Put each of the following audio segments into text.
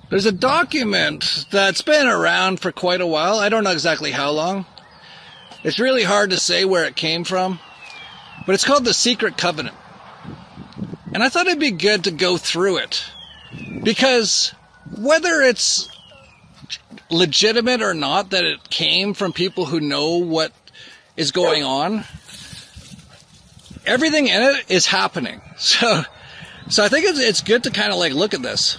There's a document that's been around for quite a while. I don't know exactly how long. It's really hard to say where it came from. But it's called the Secret Covenant. And I thought it'd be good to go through it. Because whether it's legitimate or not that it came from people who know what is going on, everything in it is happening. So I think it's good to kind of like look at this.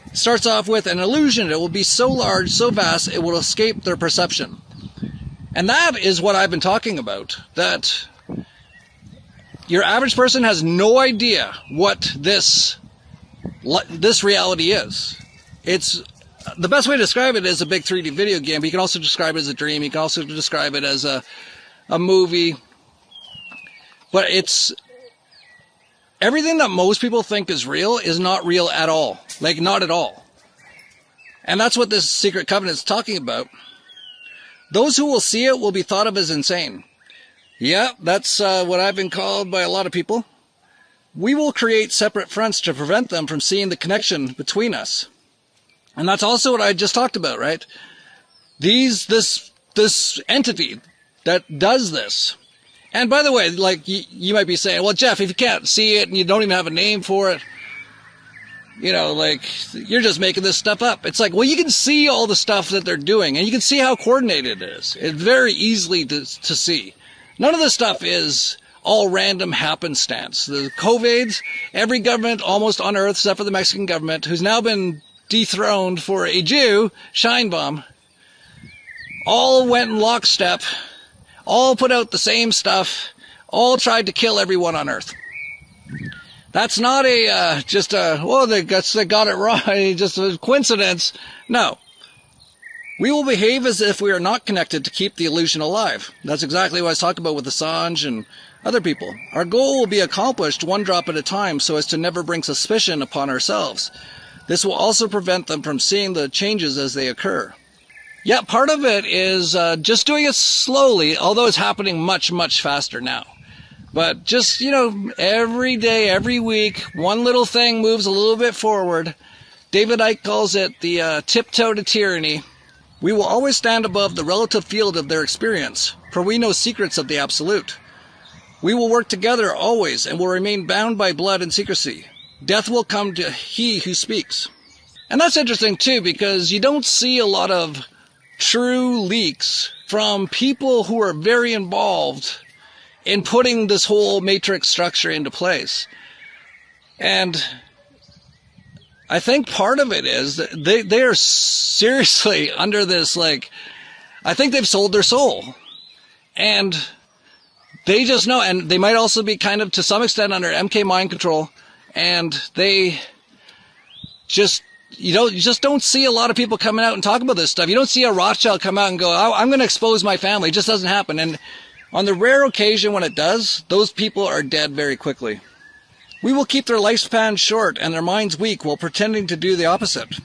It starts off with an illusion. It will be so large, so vast, it will escape their perception. And that is what I've been talking about. That your average person has no idea what this reality is. It's the best way to describe it is a big 3D video game, but you can also describe it as a dream. You can also describe it as a movie. But it's everything that most people think is real is not real at all. Like, not at all. And that's what this Secret Covenant is talking about. Those who will see it will be thought of as insane. Yeah, that's what I've been called by a lot of people. We will create separate fronts to prevent them from seeing the connection between us. And that's also what I just talked about, right? This entity that does this. And by the way, like you might be saying, well, Jeff, if you can't see it and you don't even have a name for it, you know, like, you're just making this stuff up. It's like, well, you can see all the stuff that they're doing, and you can see how coordinated it is. It's very easily to see. None of this stuff is all random happenstance. The COVIDs, every government almost on earth, except for the Mexican government, who's now been dethroned for a Jew, Scheinbaum, all went in lockstep, all put out the same stuff, all tried to kill everyone on earth. That's not they got it wrong, just a coincidence. No. We will behave as if we are not connected to keep the illusion alive. That's exactly what I was talking about with Assange and other people. Our goal will be accomplished one drop at a time so as to never bring suspicion upon ourselves. This will also prevent them from seeing the changes as they occur. Yeah, part of it is just doing it slowly, although it's happening much, much faster now. But just, you know, every day, every week, one little thing moves a little bit forward. David Icke calls it the tiptoe to tyranny. We will always stand above the relative field of their experience, for we know secrets of the absolute. We will work together always and will remain bound by blood and secrecy. Death will come to he who speaks. And that's interesting too, because you don't see a lot of true leaks from people who are very involved in putting this whole matrix structure into place. And I think part of it is that they are seriously under this, like, I think they've sold their soul. And they just know, and they might also be kind of to some extent under MK mind control, and they just, you just don't see a lot of people coming out and talking about this stuff. You don't see a Rothschild come out and go, oh, I'm going to expose my family. It just doesn't happen. And on the rare occasion when it does, those people are dead very quickly. We will keep their lifespan short and their minds weak while pretending to do the opposite.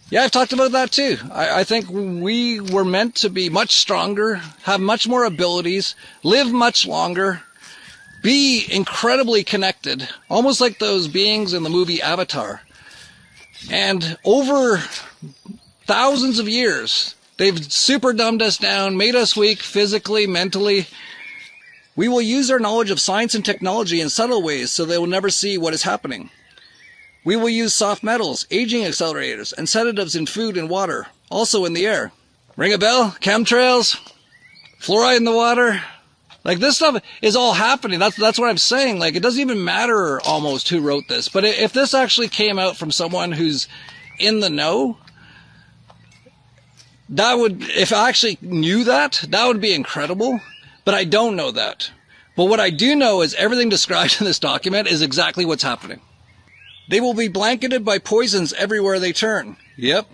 Yeah, I've talked about that too. I think we were meant to be much stronger, have much more abilities, live much longer, be incredibly connected, almost like those beings in the movie Avatar. And over thousands of years, they've super dumbed us down, made us weak physically, mentally. We will use our knowledge of science and technology in subtle ways so they will never see what is happening. We will use soft metals, aging accelerators, and sedatives in food and water, also in the air. Ring a bell? Chemtrails? Fluoride in the water? Like, this stuff is all happening. That's what I'm saying. Like, it doesn't even matter almost who wrote this. But if this actually came out from someone who's in the know, that would, if I actually knew that would be incredible. But I don't know that. But what I do know is everything described in this document is exactly what's happening. They will be blanketed by poisons everywhere they turn. Yep.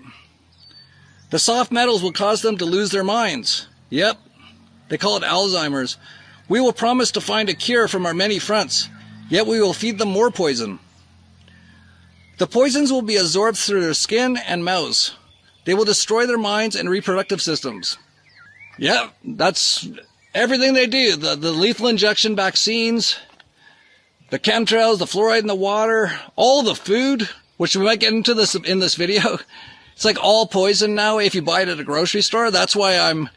The soft metals will cause them to lose their minds. Yep. They call it Alzheimer's. We will promise to find a cure from our many fronts, yet we will feed them more poison. The poisons will be absorbed through their skin and mouths. They will destroy their minds and reproductive systems. Yep, that's everything they do. The lethal injection vaccines, the chemtrails, the fluoride in the water, all the food, which we might get into this in this video. It's like all poison now if you buy it at a grocery store. That's why I'm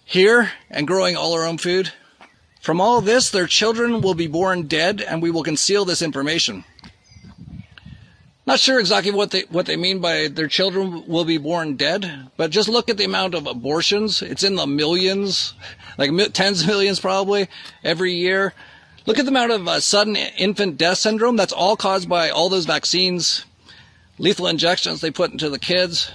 here and growing all our own food. From all this, their children will be born dead, and we will conceal this information. Not sure exactly what they mean by their children will be born dead, but just look at the amount of abortions. It's in the millions, like tens of millions probably, every year. Look at the amount of sudden infant death syndrome. That's all caused by all those vaccines, lethal injections they put into the kids.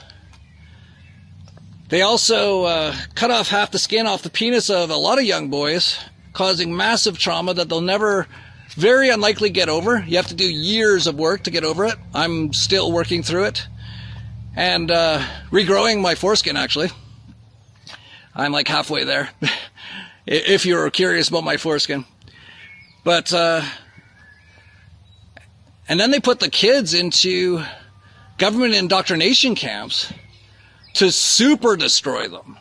They also cut off half the skin off the penis of a lot of young boys, causing massive trauma that they'll never, very unlikely get over. You have to do years of work to get over it. I'm still working through it. And regrowing my foreskin, actually. I'm like halfway there, if you're curious about my foreskin. But, and then they put the kids into government indoctrination camps to super destroy them.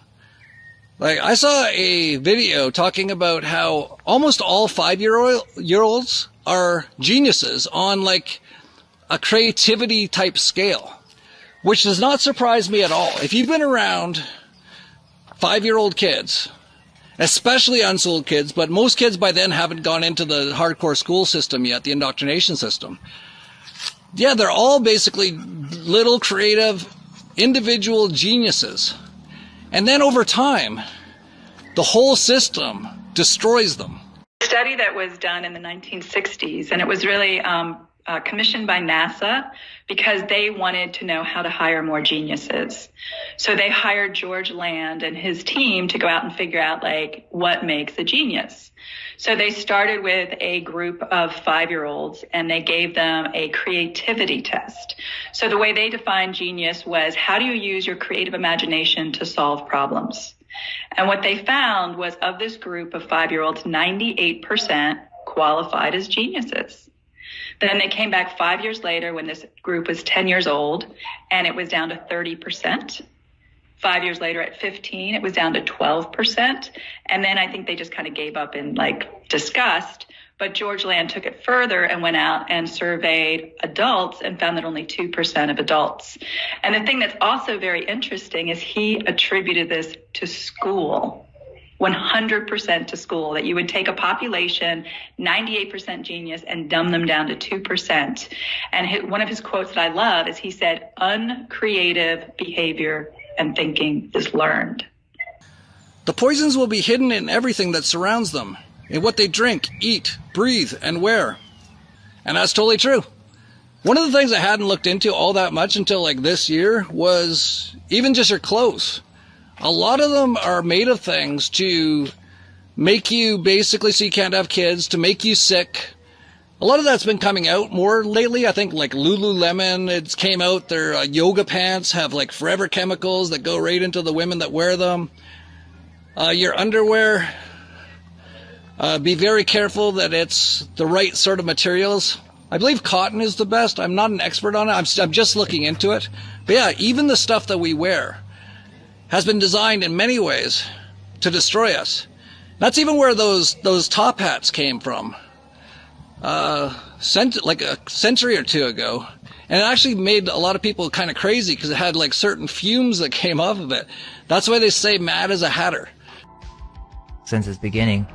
Like, I saw a video talking about how almost all 5-year-olds are geniuses on like a creativity type scale, which does not surprise me at all. If you've been around 5-year-old kids, especially unschooled kids, but most kids by then haven't gone into the hardcore school system yet, the indoctrination system. Yeah, they're all basically little creative individual geniuses. And then over time, the whole system destroys them. A study that was done in the 1960s, and it was really commissioned by NASA because they wanted to know how to hire more geniuses. So they hired George Land and his team to go out and figure out, like, what makes a genius. So they started with a group of 5-year-olds and they gave them a creativity test. So the way they defined genius was, how do you use your creative imagination to solve problems? And what they found was, of this group of 5-year-olds, 98% qualified as geniuses. Then they came back 5 years later when this group was 10 years old, and it was down to 30%. 5 years later at 15, it was down to 12%. And then I think they just kind of gave up in like disgust. But George Land took it further and went out and surveyed adults and found that only 2% of adults. And the thing that's also very interesting is he attributed this to school. 100% to school, that you would take a population, 98% genius, and dumb them down to 2%. And one of his quotes that I love is he said, uncreative behavior and thinking is learned. The poisons will be hidden in everything that surrounds them, in what they drink, eat, breathe, and wear. And that's totally true. One of the things I hadn't looked into all that much until like this year was even just your clothes. A lot of them are made of things to make you basically so you can't have kids, to make you sick. A lot of that's been coming out more lately. I think like Lululemon, it came out, their yoga pants have like forever chemicals that go right into the women that wear them. Your underwear, be very careful that it's the right sort of materials. I believe cotton is the best. I'm not an expert on it. I'm just looking into it. But yeah, even the stuff that we wear has been designed in many ways to destroy us. That's even where those top hats came from, like a century or two ago. And it actually made a lot of people kind of crazy because it had like certain fumes that came off of it. That's why they say mad as a hatter. Since its beginning,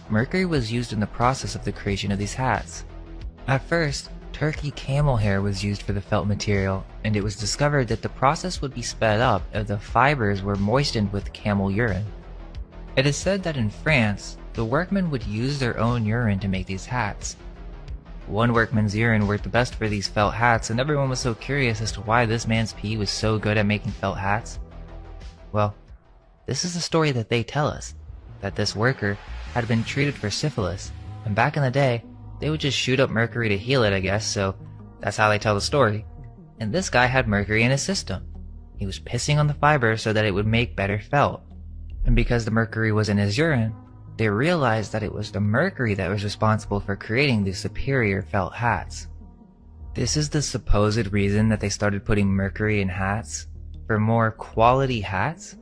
mercury was used in the process of the creation of these hats. At first, turkey camel hair was used for the felt material, and it was discovered that the process would be sped up if the fibers were moistened with camel urine. It is said that in France, the workmen would use their own urine to make these hats. One workman's urine worked the best for these felt hats, and everyone was so curious as to why this man's pee was so good at making felt hats. Well, this is the story that they tell us, that this worker had been treated for syphilis, and back in the day, they would just shoot up mercury to heal it, I guess, so that's how they tell the story. And this guy had mercury in his system. He was pissing on the fiber so that it would make better felt. And because the mercury was in his urine, they realized that it was the mercury that was responsible for creating these superior felt hats. This is the supposed reason that they started putting mercury in hats? For more quality hats?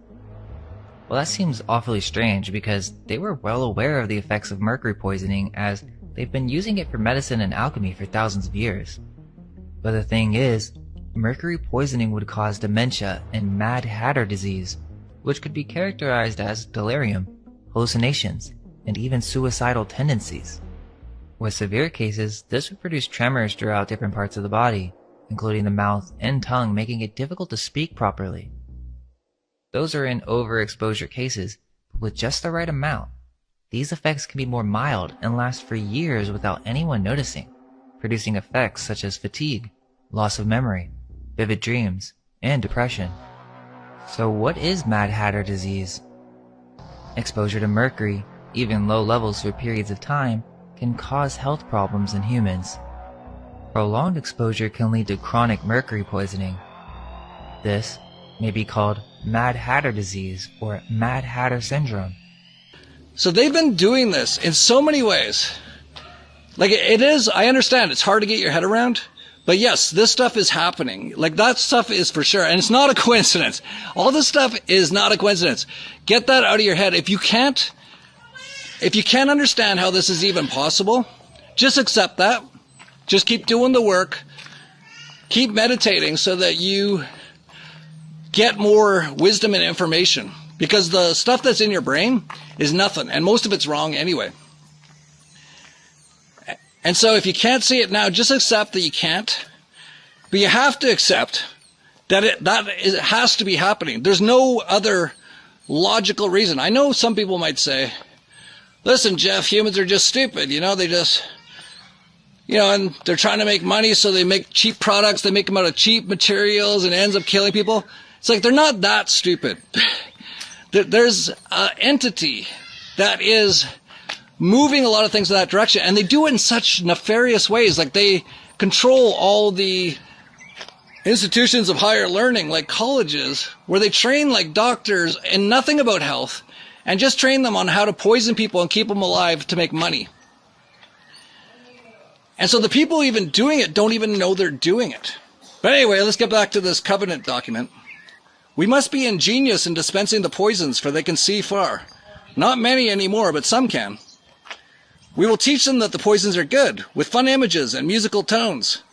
Well, that seems awfully strange because they were well aware of the effects of mercury poisoning, as they've been using it for medicine and alchemy for thousands of years. But the thing is, mercury poisoning would cause dementia and Mad Hatter disease, which could be characterized as delirium, hallucinations, and even suicidal tendencies. With severe cases, this would produce tremors throughout different parts of the body, including the mouth and tongue, making it difficult to speak properly. Those are in overexposure cases, but with just the right amount. These effects can be more mild and last for years without anyone noticing, producing effects such as fatigue, loss of memory, vivid dreams, and depression. So what is Mad Hatter disease? Exposure to mercury, even low levels for periods of time, can cause health problems in humans. Prolonged exposure can lead to chronic mercury poisoning. This may be called Mad Hatter disease or Mad Hatter syndrome. So they've been doing this in so many ways. Like it is, I understand it's hard to get your head around, but yes, this stuff is happening. Like that stuff is for sure, and it's not a coincidence. All this stuff is not a coincidence. Get that out of your head. If you can't understand how this is even possible, just accept that. Just keep doing the work. Keep meditating so that you get more wisdom and information. Because the stuff that's in your brain is nothing, and most of it's wrong anyway. And so if you can't see it now, just accept that you can't. But you have to accept that it has to be happening. There's no other logical reason. I know some people might say, listen, Jeff, humans are just stupid. They just, and they're trying to make money, so they make cheap products. They make them out of cheap materials, and it ends up killing people. It's like they're not that stupid. There's an entity that is moving a lot of things in that direction, and they do it in such nefarious ways. Like they control all the institutions of higher learning, like colleges, where they train like doctors and nothing about health, and just train them on how to poison people and keep them alive to make money. And so the people even doing it don't even know they're doing it. But anyway, let's get back to this covenant document. We must be ingenious in dispensing the poisons, for they can see far. Not many anymore, but some can. We will teach them that the poisons are good, with fun images and musical tones.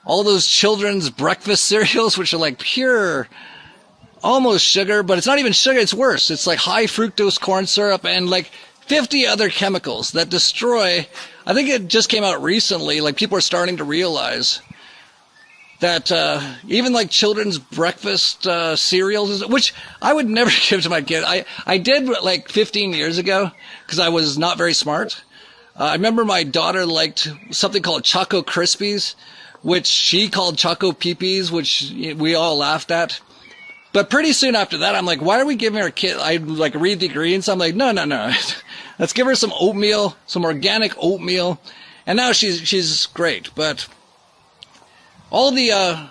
All those children's breakfast cereals, which are like pure, almost sugar, but it's not even sugar, it's worse. It's like high fructose corn syrup and like 50 other chemicals that destroy. I think it just came out recently, like people are starting to realize that even like children's breakfast cereals, which I would never give to my kid. I did like 15 years ago because I was not very smart. I remember my daughter liked something called Choco Krispies, which she called Choco Peepees, which we all laughed at. But pretty soon after that, I'm like, why are we giving our kid, I like read the ingredients. I'm like, no. Let's give her some oatmeal, some organic oatmeal. And now she's great. But all the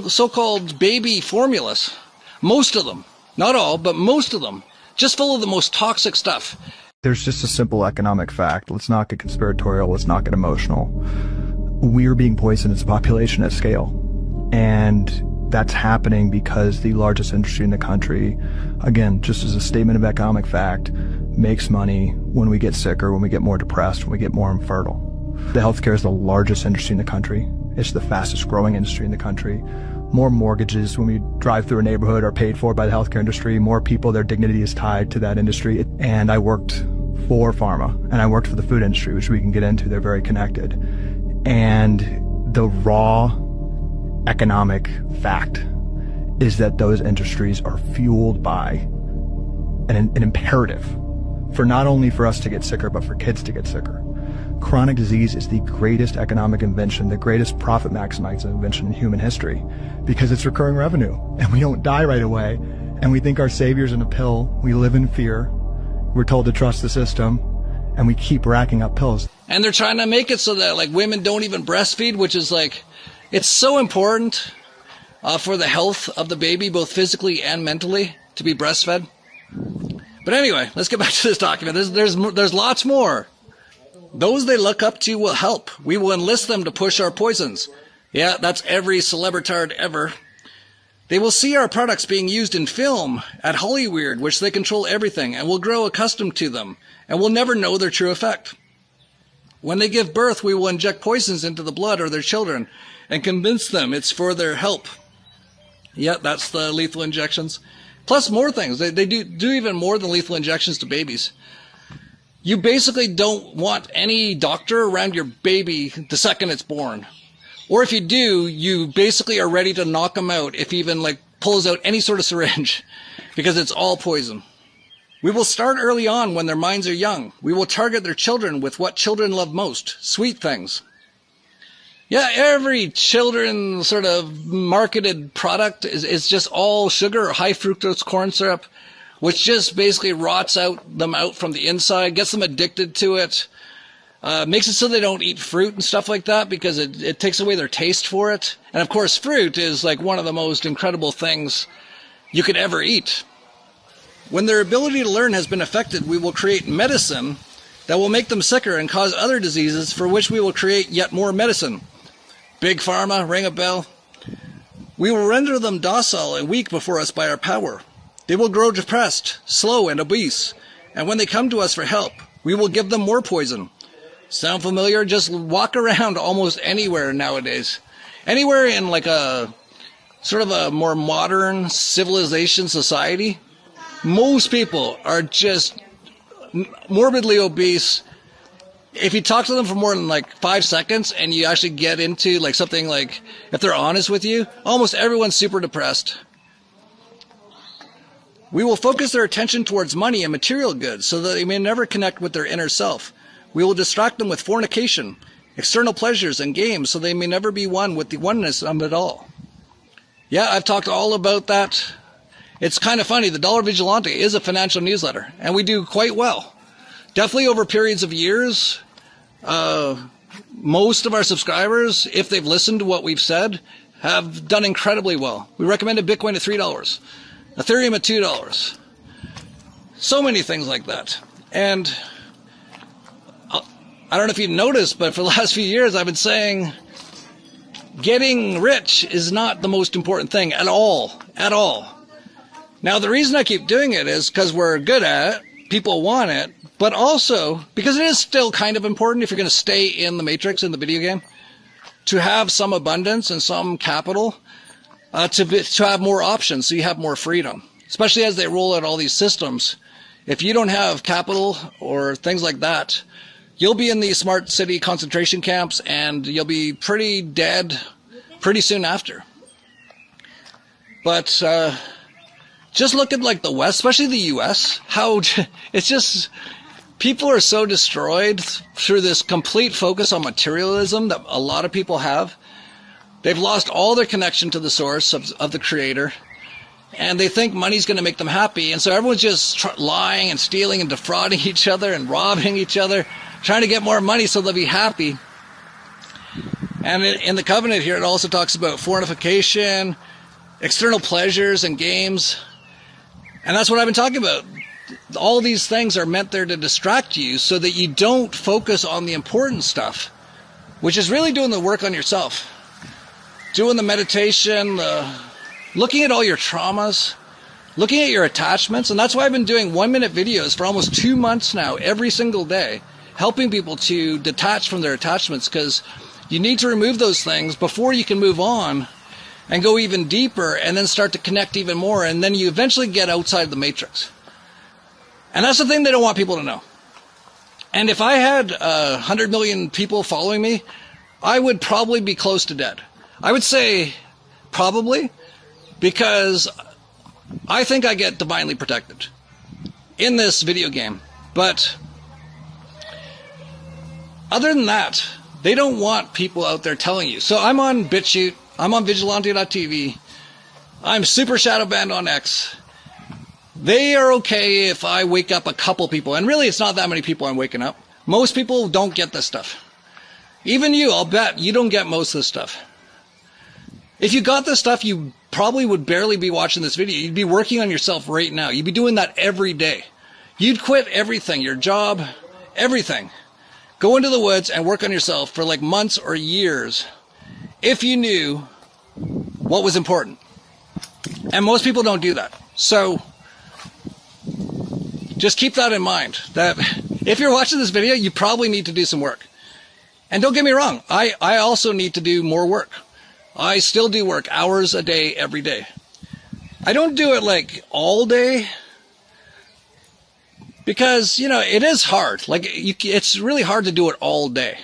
so-called baby formulas, most of them, not all, but most of them, just full of the most toxic stuff. There's just a simple economic fact. Let's not get conspiratorial. Let's not get emotional. We're being poisoned as a population at scale. And that's happening because the largest industry in the country, again, just as a statement of economic fact, makes money when we get sicker, when we get more depressed, when we get more infertile. The healthcare is the largest industry in the country. It's the fastest growing industry in the country. More mortgages when we drive through a neighborhood are paid for by the healthcare industry. More people, their dignity is tied to that industry. And I worked for pharma and I worked for the food industry, which we can get into. They're very connected. And the raw economic fact is that those industries are fueled by an imperative for not only for us to get sicker, but for kids to get sicker. Chronic disease is the greatest economic invention, the greatest profit maximizing invention in human history, because it's recurring revenue and we don't die right away. And we think our savior's in a pill. We live in fear. We're told to trust the system and we keep racking up pills. And they're trying to make it so that like women don't even breastfeed, which is like, it's so important for the health of the baby, both physically and mentally, to be breastfed. But anyway, let's get back to this document. There's lots more. Those they look up to will help. We will enlist them to push our poisons. Yeah, that's every celebritard ever. They will see our products being used in film at Hollywood, which they control everything, and will grow accustomed to them, and will never know their true effect. When they give birth, we will inject poisons into the blood of their children and convince them it's for their help. Yeah, that's the lethal injections. Plus more things. They do even more than lethal injections to babies. You basically don't want any doctor around your baby the second it's born. Or if you do, you basically are ready to knock them out if he even pulls out any sort of syringe, because it's all poison. We will start early on when their minds are young. We will target their children with what children love most, sweet things. Yeah, every children sort of marketed product is just all sugar or high fructose corn syrup, which just basically rots them out from the inside, gets them addicted to it, makes it so they don't eat fruit and stuff like that because it takes away their taste for it. And of course, fruit is one of the most incredible things you could ever eat. When their ability to learn has been affected, we will create medicine that will make them sicker and cause other diseases for which we will create yet more medicine. Big Pharma, ring a bell. We will render them docile and weak before us by our power. They will grow depressed, slow, and obese. And when they come to us for help, we will give them more poison. Sound familiar? Just walk around almost anywhere nowadays. Anywhere in a sort of a more modern civilization society, most people are just morbidly obese. If you talk to them for more than 5 seconds and you actually get into something if they're honest with you, almost everyone's super depressed. We will focus their attention towards money and material goods so that they may never connect with their inner self. We will distract them with fornication, external pleasures, and games so they may never be one with the oneness of it all. Yeah, I've talked all about that. It's kind of funny. The Dollar Vigilante is a financial newsletter, and we do quite well. Definitely over periods of years, most of our subscribers, if they've listened to what we've said, have done incredibly well. We recommended Bitcoin at $3, Ethereum at $2. So many things like that. And I don't know if you've noticed, but for the last few years, I've been saying getting rich is not the most important thing at all. At all. Now, the reason I keep doing it is because we're good at it, people want it, but also because it is still kind of important if you're going to stay in the matrix in the video game, to have some abundance and some capital, to have more options so you have more freedom, especially as they roll out all these systems. If you don't have capital or things like that, you'll be in these smart city concentration camps and you'll be pretty dead pretty soon after. But just look at the West, especially the US, how it's just, people are so destroyed through this complete focus on materialism that a lot of people have. They've lost all their connection to the source of the creator, and they think money's going to make them happy. And so everyone's just lying and stealing and defrauding each other and robbing each other, trying to get more money so they'll be happy. And in the covenant here, it also talks about fornication, external pleasures, and games. And that's what I've been talking about. All these things are meant there to distract you so that you don't focus on the important stuff, which is really doing the work on yourself. Doing the meditation, looking at all your traumas, looking at your attachments. And that's why I've been doing 1-minute videos for almost 2 months now, every single day, helping people to detach from their attachments, because you need to remove those things before you can move on and go even deeper and then start to connect even more. And then you eventually get outside the matrix. And that's the thing they don't want people to know. And if I had 100 million people following me, I would probably be close to dead. I would say probably, because I think I get divinely protected in this video game. But other than that, they don't want people out there telling you. So I'm on BitChute. I'm on Vigilante.tv. I'm super shadow banned on X. They are okay if I wake up a couple people. And really, it's not that many people I'm waking up. Most people don't get this stuff. Even you, I'll bet you don't get most of this stuff. If you got this stuff, you probably would barely be watching this video. You'd be working on yourself right now. You'd be doing that every day. You'd quit everything, your job, everything. Go into the woods and work on yourself for months or years if you knew what was important. And most people don't do that. So just keep that in mind, that if you're watching this video, you probably need to do some work. And don't get me wrong, I also need to do more work. I still do work hours a day, every day. I don't do it like all day because, you know, it is hard. Like, it's really hard to do it all day.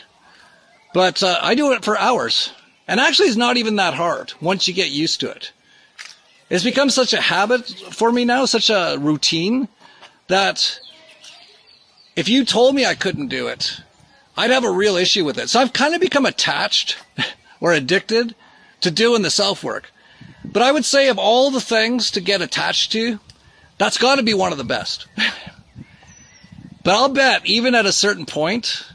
But I do it for hours. And actually, it's not even that hard once you get used to it. It's become such a habit for me now, such a routine, that if you told me I couldn't do it, I'd have a real issue with it. So I've kind of become attached or addicted to doing the self-work. But I would say of all the things to get attached to, that's got to be one of the best. But I'll bet even at a certain point,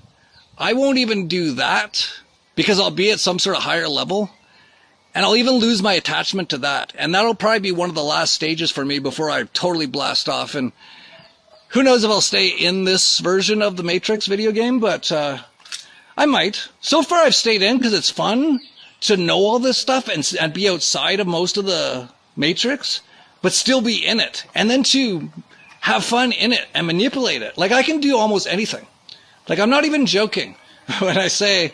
I won't even do that because I'll be at some sort of higher level. And I'll even lose my attachment to that. And that'll probably be one of the last stages for me before I totally blast off. And who knows if I'll stay in this version of the Matrix video game, but I might. So far I've stayed in because it's fun to know all this stuff and be outside of most of the Matrix, but still be in it. And then to have fun in it and manipulate it. Like, I can do almost anything. Like, I'm not even joking when I say,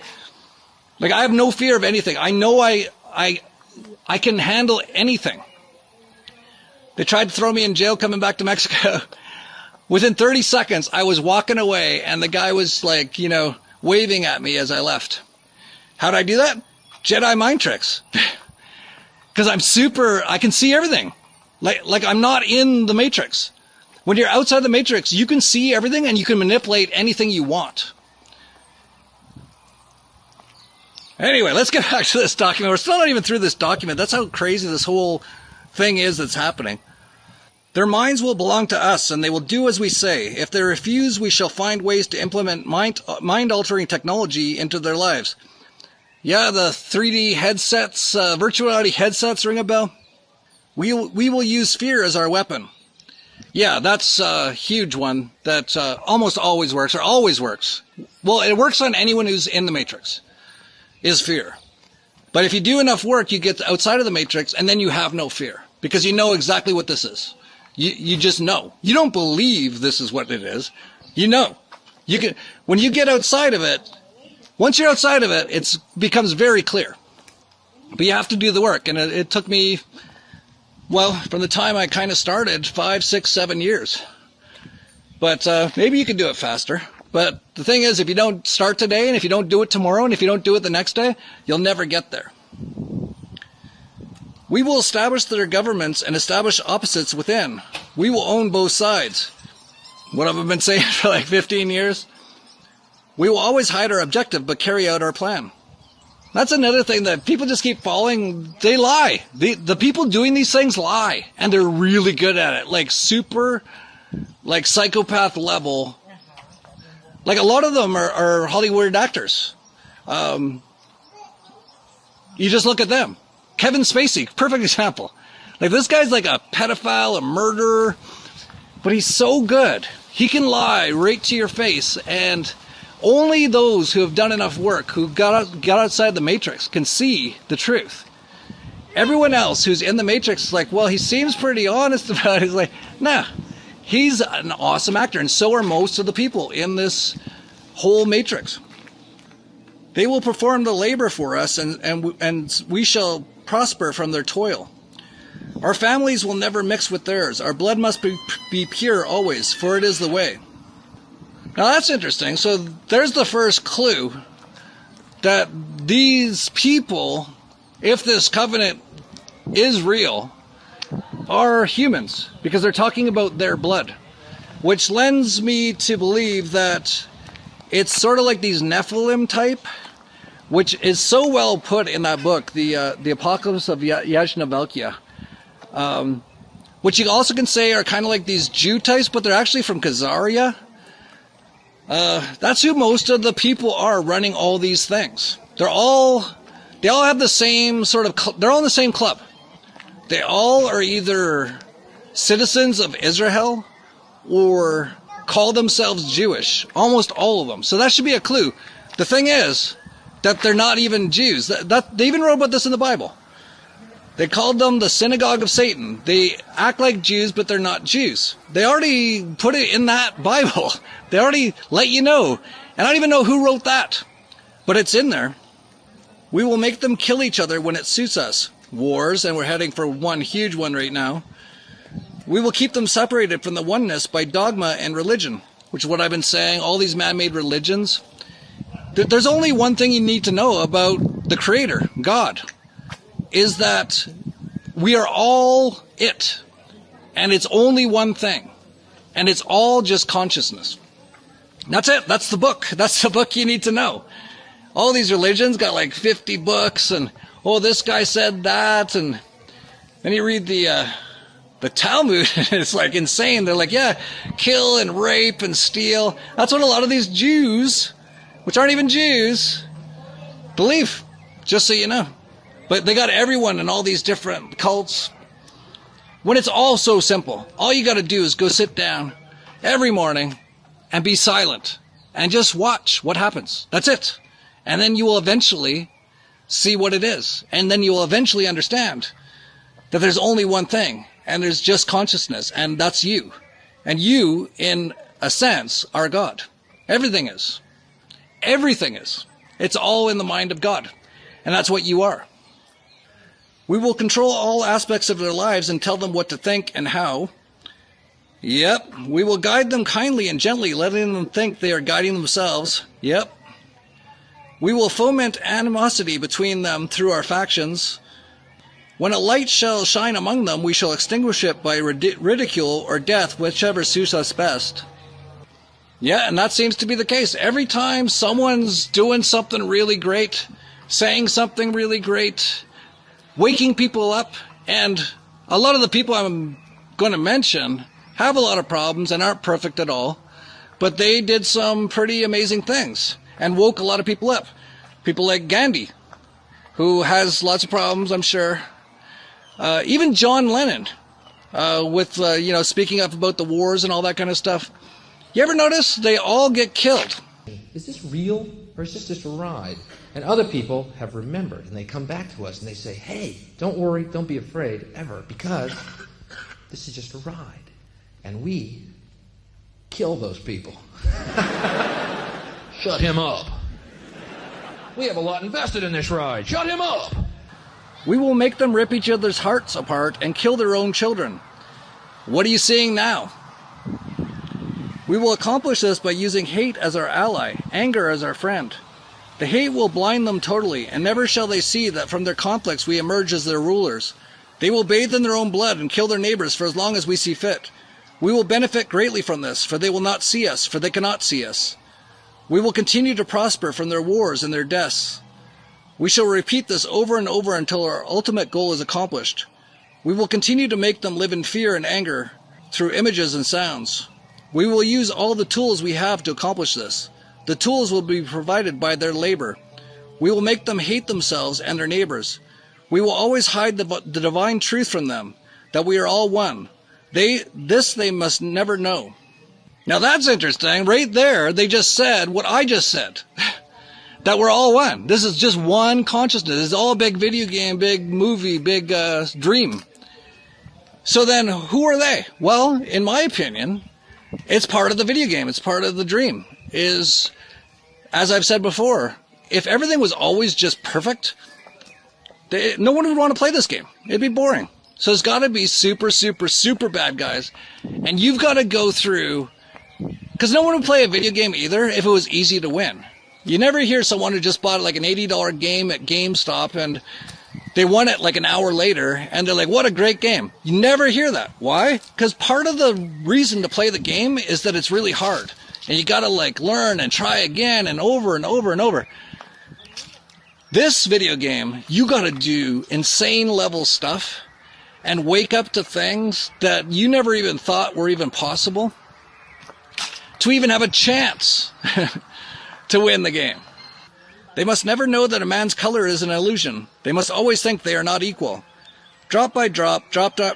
like, I have no fear of anything. I know I can handle anything. They tried to throw me in jail coming back to Mexico. Within 30 seconds, I was walking away and the guy was like, you know, waving at me as I left. How'd I do that? Jedi mind tricks. Because I can see everything. Like I'm not in the Matrix. When you're outside the Matrix, you can see everything and you can manipulate anything you want. Anyway, let's get back to this document. We're still not even through this document. That's how crazy this whole thing is that's happening. Their minds will belong to us, and they will do as we say. If they refuse, we shall find ways to implement mind-altering technology into their lives. Yeah, the 3D headsets, virtual reality headsets ring a bell. We will use fear as our weapon. Yeah, that's a huge one that almost always works, or always works. Well, it works on anyone who's in the Matrix, is fear. But if you do enough work, you get outside of the Matrix, and then you have no fear, because you know exactly what this is. You just know. You don't believe this is what it is. You know. When you get outside of it, once you're outside of it, it becomes very clear. But you have to do the work. And it took me, well, from the time I kind of started, 5, 6, 7 years. But maybe you can do it faster. But the thing is, if you don't start today, and if you don't do it tomorrow, and if you don't do it the next day, you'll never get there. We will establish their governments and establish opposites within. We will own both sides. What have I been saying for like 15 years? We will always hide our objective, but carry out our plan. That's another thing that people just keep following. They lie. The people doing these things lie. And they're really good at it. Like super, like psychopath level. Like a lot of them are Hollywood actors. You just look at them. Kevin Spacey, perfect example. Like, this guy's like a pedophile, a murderer, but he's so good. He can lie right to your face, and only those who have done enough work, who got outside the Matrix, can see the truth. Everyone else who's in the Matrix is like, well, he seems pretty honest about it. He's like, nah, he's an awesome actor, and so are most of the people in this whole Matrix. They will perform the labor for us, and we shall prosper from their toil. Our families will never mix with theirs. Our blood must be pure always, for it is the way. Now that's interesting. So there's the first clue that these people, if this covenant is real, are humans, because they're talking about their blood, which lends me to believe that it's sort of like these Nephilim type, which is so well put in that book, the Apocalypse of Yajnavalkya, which you also can say are kind of like these Jew types, but they're actually from Khazaria. That's who most of the people are running all these things. They all have the same sort of, they're all in the same club. They all are either citizens of Israel or call themselves Jewish. Almost all of them. So that should be a clue. The thing is that they're not even Jews. They even wrote about this in the Bible. They called them the synagogue of Satan. They act like Jews, but they're not Jews. They already put it in that Bible. They already let you know. And I don't even know who wrote that. but it's in there. We will make them kill each other when it suits us. Wars, and we're heading for one huge one right now. We will keep them separated from the oneness by dogma and religion, which is what I've been saying, all these man-made religions. There's only one thing you need to know about the Creator, God, is that we are all it, and it's only one thing, and it's all just consciousness. That's it. That's the book. That's the book you need to know. All these religions got like 50 books, and oh, this guy said that, and then you read the Talmud, and it's like insane. They're like, yeah, kill and rape and steal. That's what a lot of these Jews, which aren't even Jews, believe, just so you know. But they got everyone in all these different cults. When it's all so simple, all you got to do is go sit down every morning and be silent and just watch what happens. That's it. And then you will eventually see what it is. And then you will eventually understand that there's only one thing, and there's just consciousness, and that's you. And you, in a sense, are God. Everything is. Everything is. It's all in the mind of God. And that's what you are. We will control all aspects of their lives and tell them what to think and how. Yep. We will guide them kindly and gently, letting them think they are guiding themselves. Yep. We will foment animosity between them through our factions. When a light shall shine among them, we shall extinguish it by ridicule or death, whichever suits us best. Yeah, and that seems to be the case. Every time someone's doing something really great, saying something really great, waking people up, and a lot of the people I'm going to mention have a lot of problems and aren't perfect at all, but they did some pretty amazing things and woke a lot of people up. People like Gandhi, who has lots of problems, I'm sure. Even John Lennon, with speaking up about the wars and all that kind of stuff. You ever notice they all get killed? Is this real or is this just a ride? And other people have remembered, and they come back to us and they say, hey, don't worry, don't be afraid, ever, because this is just a ride. And we kill those people. Shut him up. We have a lot invested in this ride. Shut him up. We will make them rip each other's hearts apart and kill their own children. What are you seeing now? We will accomplish this by using hate as our ally, anger as our friend. The hate will blind them totally, and never shall they see that from their conflicts we emerge as their rulers. They will bathe in their own blood and kill their neighbors for as long as we see fit. We will benefit greatly from this, for they will not see us, for they cannot see us. We will continue to prosper from their wars and their deaths. We shall repeat this over and over until our ultimate goal is accomplished. We will continue to make them live in fear and anger through images and sounds. We will use all the tools we have to accomplish this. The tools will be provided by their labor. We will make them hate themselves and their neighbors. We will always hide the divine truth from them, that we are all one. This they must never know. Now that's interesting. Right there, they just said what I just said. That we're all one. This is just one consciousness. It's all a big video game, big movie, big dream. So then, who are they? Well, in my opinion, it's part of the video game. It's part of the dream. Is, as I've said before, if everything was always just perfect, no one would want to play this game. It'd be boring. So it's got to be super, super, super bad guys. And you've got to go through, because no one would play a video game either if it was easy to win. You never hear someone who just bought like an $80 game at GameStop and they won it like an hour later and they're like, what a great game. You never hear that. Why? Because part of the reason to play the game is that it's really hard. And you got to like learn and try again and over and over and over. This video game, you got to do insane level stuff and wake up to things that you never even thought were even possible to even have a chance to win the game. They must never know that a man's color is an illusion. They must always think they are not equal. Drop by drop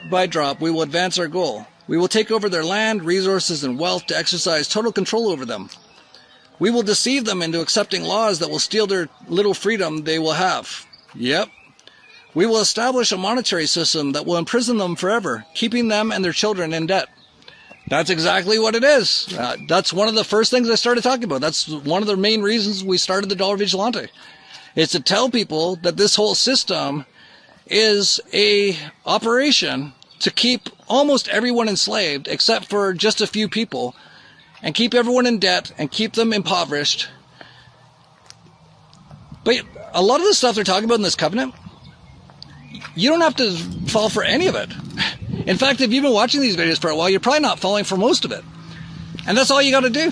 by drop, we will advance our goal. We will take over their land, resources, and wealth to exercise total control over them. We will deceive them into accepting laws that will steal their little freedom they will have. Yep. We will establish a monetary system that will imprison them forever, keeping them and their children in debt. That's exactly what it is. That's one of the first things I started talking about. That's one of the main reasons we started the Dollar Vigilante. Is to tell people that this whole system is a operation to keep almost everyone enslaved except for just a few people, and keep everyone in debt and keep them impoverished. But a lot of the stuff they're talking about in this covenant, you don't have to fall for any of it. In fact, if you've been watching these videos for a while, you're probably not falling for most of it. And that's all you got to do.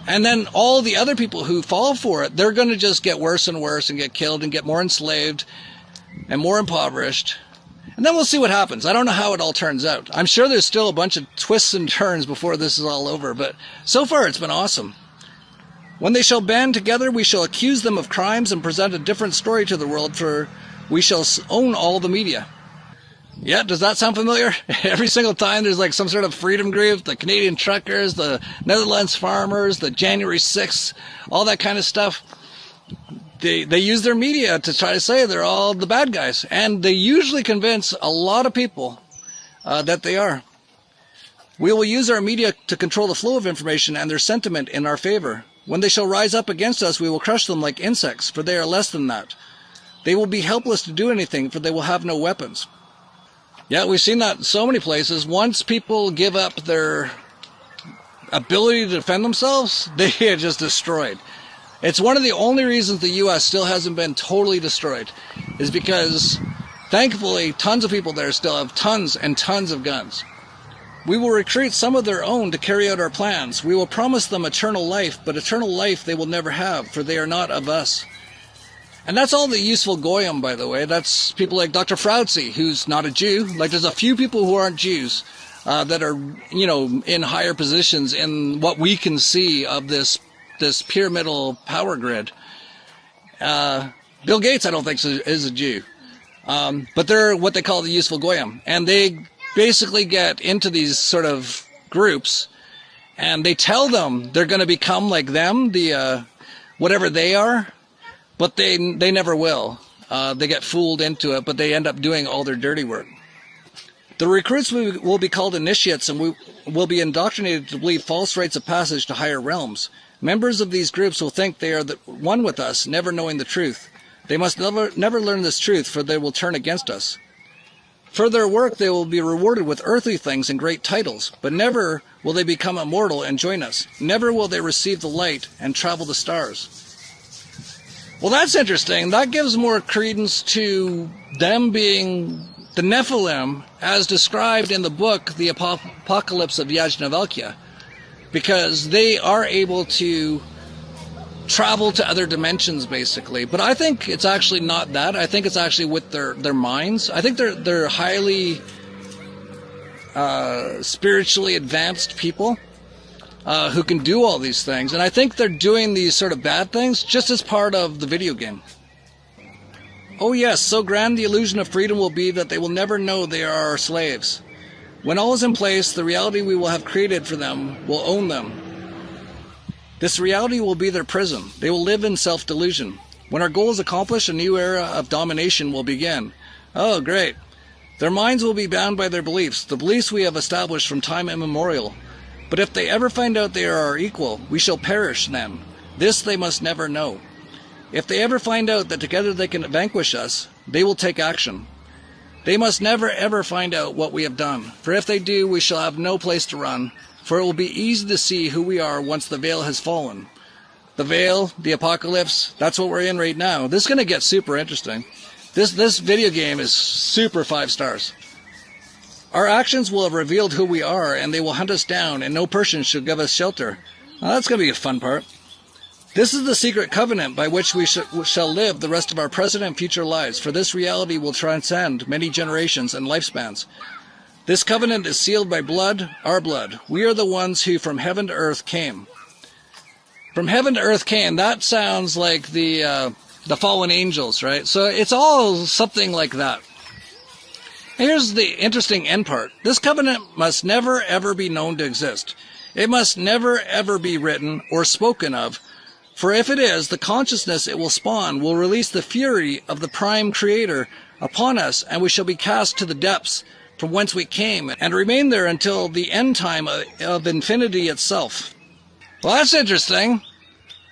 And then all the other people who fall for it, they're going to just get worse and worse and get killed and get more enslaved and more impoverished. And then we'll see what happens. I don't know how it all turns out. I'm sure there's still a bunch of twists and turns before this is all over, but so far it's been awesome. When they shall band together, we shall accuse them of crimes and present a different story to the world, for we shall own all the media. Yeah, does that sound familiar? Every single time there's like some sort of freedom group, the Canadian truckers, the Netherlands farmers, the January 6th, all that kind of stuff. They use their media to try to say they're all the bad guys. And they usually convince a lot of people that they are. We will use our media to control the flow of information and their sentiment in our favor. When they shall rise up against us, we will crush them like insects, for they are less than that. They will be helpless to do anything, for they will have no weapons. Yeah, we've seen that in so many places. Once people give up their ability to defend themselves, they are just destroyed. It's one of the only reasons the U.S. still hasn't been totally destroyed, is because, thankfully, tons of people there still have tons and tons of guns. We will recruit some of their own to carry out our plans. We will promise them eternal life, but eternal life they will never have, for they are not of us. And that's all the useful goyim, by the way. That's people like Dr. Fauci, who's not a Jew. Like, there's a few people who aren't Jews that are, in higher positions in what we can see of this pyramidal power grid. Bill Gates, I don't think, is a Jew. But they're what they call the useful goyim. And they basically get into these sort of groups, and they tell them they're going to become like them, whatever they are. But they never will. They get fooled into it, but they end up doing all their dirty work. The recruits will be called initiates, and we will be indoctrinated to believe false rites of passage to higher realms. Members of these groups will think they are one with us, never knowing the truth. They must never learn this truth, for they will turn against us. For their work they will be rewarded with earthly things and great titles, but never will they become immortal and join us. Never will they receive the light and travel the stars. Well, that's interesting. That gives more credence to them being the Nephilim as described in the book, The Apocalypse of Yajnavalkya, because they are able to travel to other dimensions, basically. But I think it's actually not that. I think it's actually with their minds. I think they're highly spiritually advanced people who can do all these things. And I think they're doing these sort of bad things just as part of the video game. Oh yes, so grand the illusion of freedom will be that they will never know they are our slaves. When all is in place, the reality we will have created for them will own them. This reality will be their prison. They will live in self-delusion. When our goal is accomplished, a new era of domination will begin. Oh, great. Their minds will be bound by their beliefs, the beliefs we have established from time immemorial. But if they ever find out they are our equal, we shall perish then. This they must never know. If they ever find out that together they can vanquish us, they will take action. They must never ever find out what we have done, for if they do, we shall have no place to run, for it will be easy to see who we are once the veil has fallen. The veil, the apocalypse, that's what we're in right now. This is going to get super interesting. This video game is super 5 stars. Our actions will have revealed who we are, and they will hunt us down, and no person shall give us shelter. Now, that's going to be a fun part. This is the secret covenant by which we shall live the rest of our present and future lives, for this reality will transcend many generations and lifespans. This covenant is sealed by blood, our blood. We are the ones who from heaven to earth came. From heaven to earth came, that sounds like the fallen angels, right? So it's all something like that. Here's the interesting end part. This covenant must never ever be known to exist. It must never ever be written or spoken of, for if it is, the consciousness it will spawn will release the fury of the prime creator upon us, and we shall be cast to the depths, from whence we came and remain there until the end time of infinity itself. Well, that's interesting.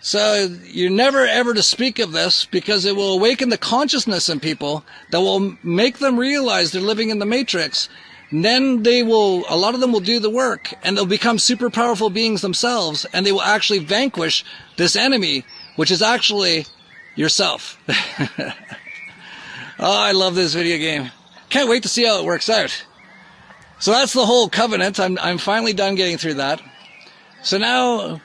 So you're never ever to speak of this because it will awaken the consciousness in people that will make them realize they're living in the matrix. And then a lot of them will do the work and they'll become super powerful beings themselves, and they will actually vanquish this enemy, which is actually yourself. Oh, I love this video game. Can't wait to see how it works out. So that's the whole covenant. I'm finally done getting through that. So now